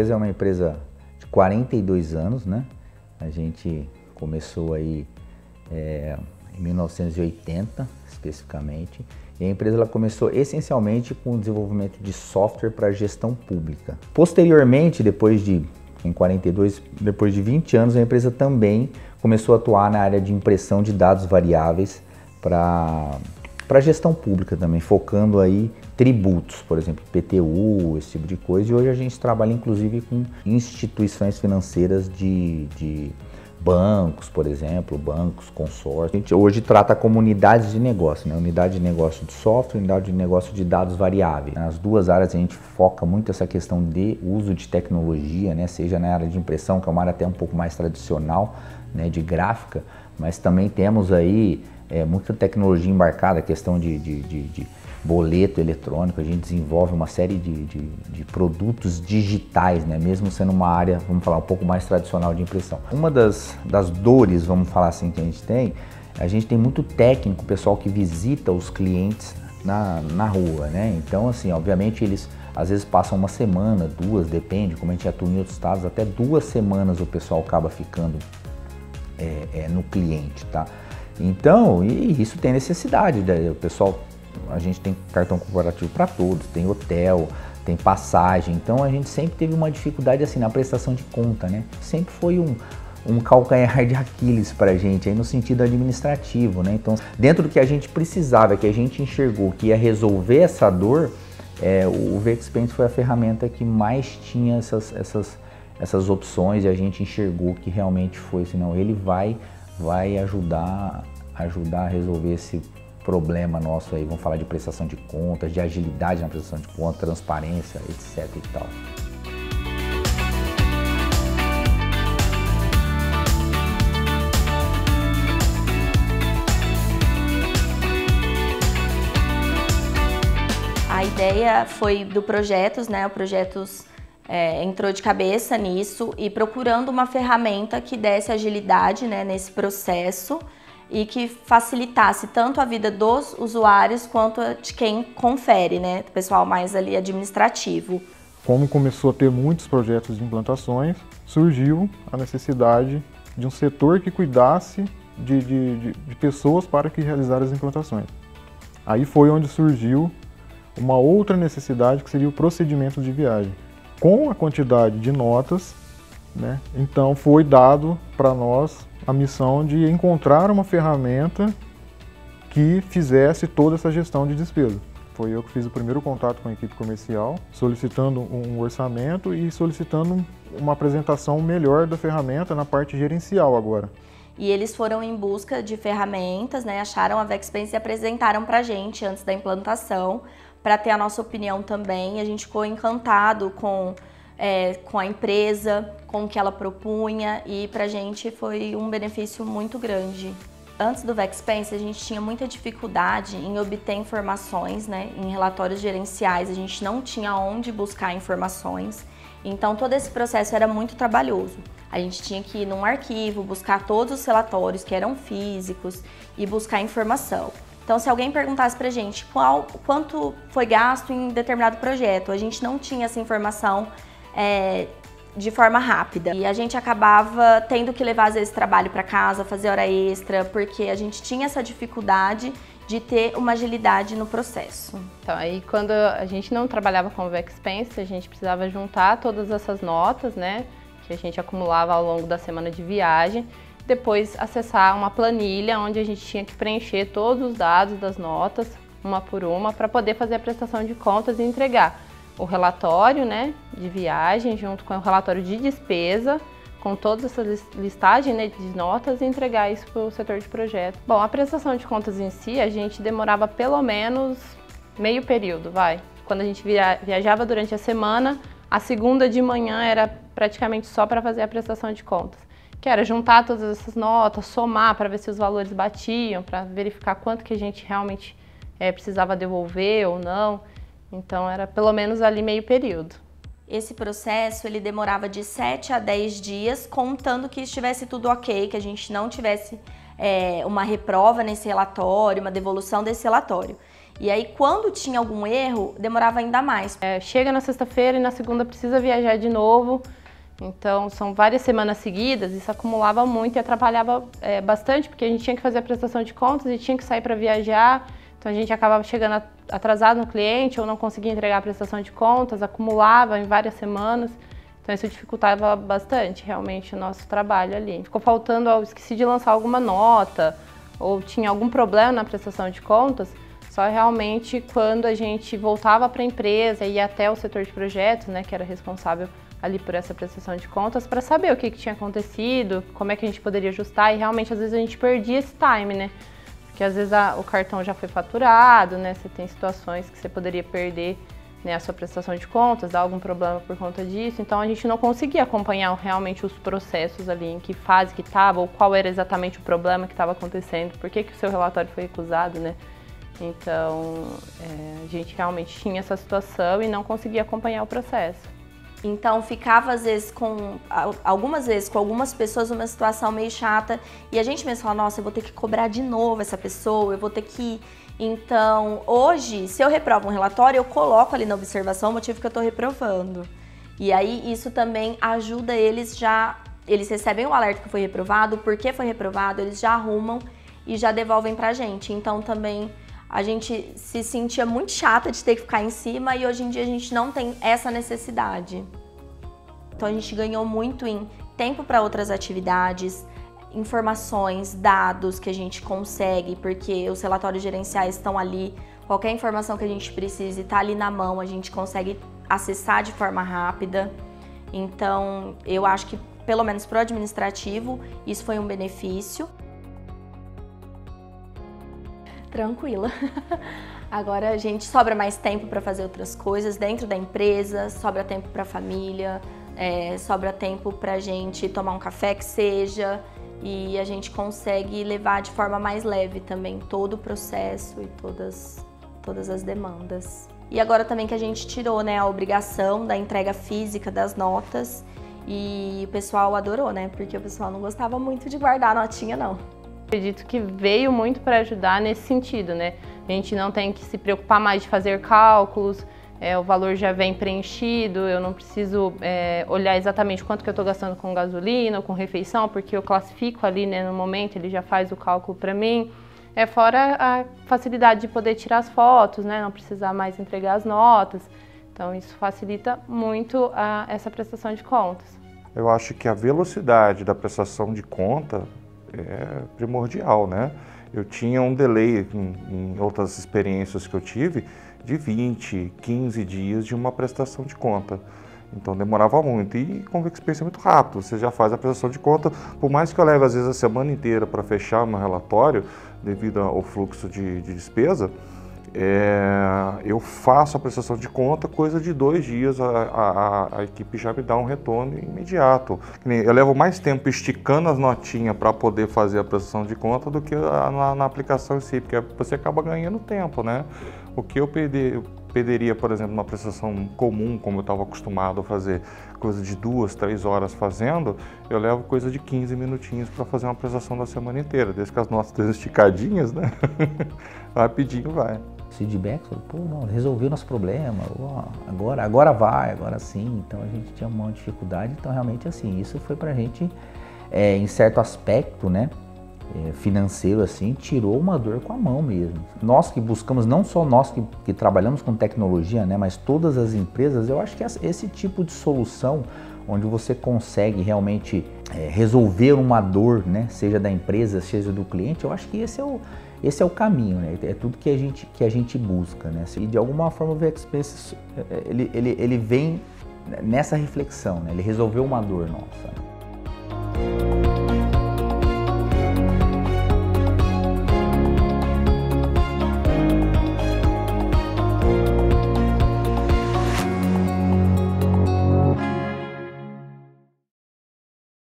empresa é uma empresa de 42 anos, né? A gente começou aí em 1980, especificamente. E a empresa ela começou essencialmente com o desenvolvimento de software para gestão pública. Posteriormente, em 42, depois de 20 anos, a empresa também começou a atuar na área de impressão de dados variáveis para gestão pública também, focando aí tributos, por exemplo, PTU, esse tipo de coisa. E hoje a gente trabalha inclusive com instituições financeiras de bancos, por exemplo, bancos, consórcios. A gente hoje trata como unidades de negócio, né? Unidade de negócio de software, unidade de negócio de dados variáveis. Nas duas áreas a gente foca muito essa questão de uso de tecnologia, né? Seja na área de impressão, que é uma área até um pouco mais tradicional, né? De gráfica, mas também temos aí muita tecnologia embarcada, questão de boleto eletrônico. A gente desenvolve uma série de produtos digitais, né? Mesmo sendo uma área, vamos falar, um pouco mais tradicional de impressão. Uma das dores, vamos falar assim, que a gente tem muito técnico, pessoal que visita os clientes na rua, né? Então, assim, obviamente eles às vezes passam uma semana, duas, depende, como a gente atua em outros estados, até 2 semanas o pessoal acaba ficando no cliente, tá? Então, e isso tem necessidade, o pessoal, a gente tem cartão corporativo para todos, tem hotel, tem passagem, então a gente sempre teve uma dificuldade assim na prestação de conta, né? Sempre foi um calcanhar de Aquiles para a gente, aí no sentido administrativo, né? Então, dentro do que a gente precisava, que a gente enxergou que ia resolver essa dor, o VExpense foi a ferramenta que mais tinha essas opções, e a gente enxergou que realmente foi, senão ele vai ajudar a resolver esse problema nosso aí. Vamos falar de prestação de contas, de agilidade na prestação de contas, transparência, etc e tal. A ideia foi do Projetos, né? O Projetos entrou de cabeça nisso e procurando uma ferramenta que desse agilidade, né, nesse processo e que facilitasse tanto a vida dos usuários quanto a de quem confere, né, do pessoal mais ali administrativo. Como começou a ter muitos projetos de implantações, surgiu a necessidade de um setor que cuidasse de pessoas para que realizassem as implantações. Aí foi onde surgiu uma outra necessidade, que seria o procedimento de viagem. Com a quantidade de notas, né, então foi dado para nós a missão de encontrar uma ferramenta que fizesse toda essa gestão de despesa. Foi eu que fiz o primeiro contato com a equipe comercial, solicitando um orçamento e solicitando uma apresentação melhor da ferramenta na parte gerencial agora. E eles foram em busca de ferramentas, né, acharam a VExpense e apresentaram para a gente antes da implantação, para ter a nossa opinião também. A gente ficou encantado com a empresa, com o que ela propunha, e para a gente foi um benefício muito grande. Antes do VExpense, a gente tinha muita dificuldade em obter informações, né, em relatórios gerenciais. A gente não tinha onde buscar informações, então todo esse processo era muito trabalhoso. A gente tinha que ir num arquivo, buscar todos os relatórios que eram físicos e buscar informação. Então, se alguém perguntasse pra gente quanto foi gasto em determinado projeto, a gente não tinha essa informação de forma rápida. E a gente acabava tendo que levar, às vezes, trabalho para casa, fazer hora extra, porque a gente tinha essa dificuldade de ter uma agilidade no processo. Então, aí quando a gente não trabalhava com o VExpense, a gente precisava juntar todas essas notas, né, que a gente acumulava ao longo da semana de viagem, depois acessar uma planilha onde a gente tinha que preencher todos os dados das notas, uma por uma, para poder fazer a prestação de contas e entregar o relatório, né, de viagem junto com o relatório de despesa, com toda essa listagem, né, de notas, e entregar isso para o setor de projeto. Bom, a prestação de contas em si, a gente demorava pelo menos meio período, Quando a gente viajava durante a semana, a segunda de manhã era praticamente só para fazer a prestação de contas, que era juntar todas essas notas, somar para ver se os valores batiam, para verificar quanto que a gente realmente precisava devolver ou não. Então era pelo menos ali meio período. Esse processo ele demorava de 7 a 10 dias, contando que estivesse tudo ok, que a gente não tivesse uma reprova nesse relatório, uma devolução desse relatório. E aí, quando tinha algum erro, demorava ainda mais. Chega na sexta-feira e na segunda precisa viajar de novo. Então, são várias semanas seguidas, isso acumulava muito e atrapalhava bastante, porque a gente tinha que fazer a prestação de contas e tinha que sair para viajar. Então, a gente acabava chegando atrasado no cliente ou não conseguia entregar a prestação de contas, acumulava em várias semanas. Então, isso dificultava bastante, realmente, o nosso trabalho ali. Ficou faltando, esqueci de lançar alguma nota ou tinha algum problema na prestação de contas, só realmente quando a gente voltava para a empresa e ia até o setor de projetos, né, que era responsável ali por essa prestação de contas, para saber o que tinha acontecido, como é que a gente poderia ajustar, e realmente às vezes a gente perdia esse time, né? Porque às vezes o cartão já foi faturado, né? Você tem situações que você poderia perder, né, a sua prestação de contas, dar algum problema por conta disso, então a gente não conseguia acompanhar realmente os processos ali, em que fase que estava, ou qual era exatamente o problema que estava acontecendo, por que o seu relatório foi recusado, né? Então, a gente realmente tinha essa situação e não conseguia acompanhar o processo. Então ficava algumas vezes com algumas pessoas numa situação meio chata e a gente mesmo fala, nossa, eu vou ter que cobrar de novo essa pessoa, eu vou ter que... Então, hoje, se eu reprovo um relatório, eu coloco ali na observação o motivo que eu estou reprovando. E aí isso também ajuda eles recebem o alerta que foi reprovado, por que foi reprovado, eles já arrumam e já devolvem pra gente. Então também a gente se sentia muito chata de ter que ficar em cima e hoje em dia a gente não tem essa necessidade. Então a gente ganhou muito em tempo para outras atividades, informações, dados que a gente consegue, porque os relatórios gerenciais estão ali, qualquer informação que a gente precise está ali na mão, a gente consegue acessar de forma rápida. Então eu acho que, pelo menos para o administrativo, isso foi um benefício. Tranquila. Agora a gente sobra mais tempo para fazer outras coisas dentro da empresa, sobra tempo para a família, sobra tempo para a gente tomar um café que seja, e a gente consegue levar de forma mais leve também todo o processo e todas as demandas. E agora também que a gente tirou, né, a obrigação da entrega física das notas, e o pessoal adorou, né, porque o pessoal não gostava muito de guardar a notinha, não. Acredito que veio muito para ajudar nesse sentido, né? A gente não tem que se preocupar mais de fazer cálculos, o valor já vem preenchido, eu não preciso olhar exatamente quanto que eu estou gastando com gasolina ou com refeição, porque eu classifico ali, né, no momento, ele já faz o cálculo para mim. Fora a facilidade de poder tirar as fotos, né, não precisar mais entregar as notas. Então isso facilita muito essa prestação de contas. Eu acho que a velocidade da prestação de conta é primordial, né? Eu tinha um delay em outras experiências que eu tive de 20, 15 dias de uma prestação de conta. Então demorava muito e com Vexpense é muito rápido, você já faz a prestação de conta, por mais que eu leve às vezes a semana inteira para fechar meu relatório devido ao fluxo de despesa, eu faço a prestação de conta, coisa de 2 dias a equipe já me dá um retorno imediato. Eu levo mais tempo esticando as notinhas para poder fazer a prestação de conta do que na aplicação em si, porque você acaba ganhando tempo, né? O que eu perderia, por exemplo, numa prestação comum, como eu estava acostumado a fazer, coisa de 2, 3 horas fazendo, eu levo coisa de 15 minutinhos para fazer uma prestação da semana inteira, desde que as notas estejam esticadinhas, né? Rapidinho vai. Feedback, pô, não, resolveu nosso problema, agora vai, agora sim. Então a gente tinha uma dificuldade, então realmente assim, isso foi pra gente, em certo aspecto, né, financeiro assim, tirou uma dor com a mão mesmo. Nós que buscamos, não só nós que trabalhamos com tecnologia, né, mas todas as empresas, eu acho que esse tipo de solução, onde você consegue realmente resolver uma dor, né, seja da empresa, seja do cliente, eu acho que esse é o caminho, né? É tudo que a gente busca, né? E de alguma forma o Vexpense ele vem nessa reflexão, né? Ele resolveu uma dor nossa.